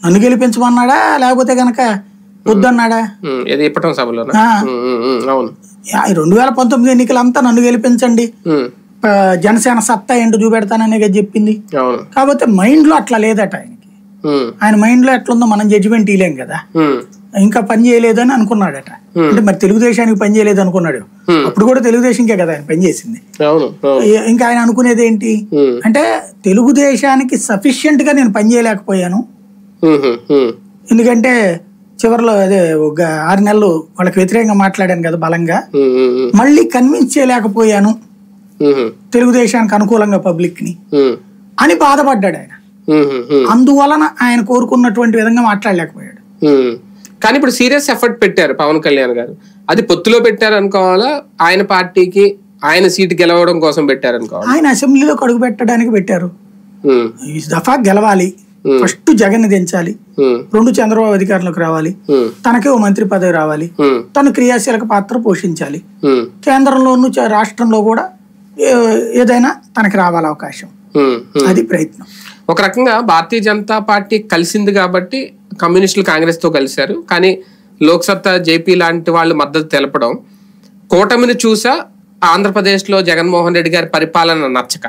నన్ను గెలిపించమన్నాడా లేకపోతే గనక వద్దన్నాడా? 2019 ఎన్నికలంతా నన్ను గెలిపించండి, జనసేన సత్తా ఏంటో చూపెడతాననే చెప్పింది. కాకపోతే మైండ్ లో అట్లా లేదట ఆయనకి. ఆయన మైండ్ లో ఎట్లుందో మనం జడ్జిమెంట్ ఇలేం కదా. ఇంకా పని చేయలేదని అనుకున్నాడట. అంటే మరి తెలుగుదేశానికి పని చేయలేదు అనుకున్నాడు. అప్పుడు కూడా తెలుగుదేశంకే కదా ఆయన పని చేసింది. ఇంకా ఆయన అనుకునేది ఏంటి అంటే తెలుగుదేశానికి సఫిషియెంట్ గా నేను పని చేయలేకపోయాను, ఎందుకంటే చివరిలో అదే ఒక 6 నెలలు వాళ్ళకి వ్యతిరేకంగా మాట్లాడాను కదా బలంగా, మళ్ళీ కన్విన్స్ చేయలేకపోయాను తెలుగుదేశానికి అనుకూలంగా పబ్లిక్ ని అని బాధపడ్డాడు ఆయన. అందువలన ఆయన కోరుకున్నటువంటి విధంగా మాట్లాడలేకపోయాడు. కానీ ఇప్పుడు సీరియస్ ఎఫర్ట్ పెట్టారు పవన్ కళ్యాణ్ గారు. అది పొత్తులో పెట్టారు అనుకోవాలా, ఆయన పార్టీకి ఆయన సీటు గెలవడం కోసం పెట్టారు అనుకోవాలి? ఆయన అసెంబ్లీలోకి అడుగు పెట్టడానికి పెట్టారు. ఈ దఫా గెలవాలి, ఫస్ట్ జగన్ దించాలి, 2 చంద్రబాబు అధికారంలోకి రావాలి, తనకే ఓ మంత్రి పదవి రావాలి, తను క్రియాశీలక పాత్ర పోషించాలి, కేంద్రంలోను రాష్ట్రంలో కూడా ఏదైనా తనకి రావాలి అవకాశం. అది ప్రయత్నం. ఒక రకంగా భారతీయ జనతా పార్టీ కలిసింది కాబట్టి కమ్యూనిస్టులు కాంగ్రెస్ తో కలిశారు. కానీ లోక్సత్తా జేపీ లాంటి వాళ్ళు మద్దతు తెలపడం కూటమిని చూసా ఆంధ్రప్రదేశ్ లో జగన్మోహన్ రెడ్డి గారి పరిపాలన నచ్చక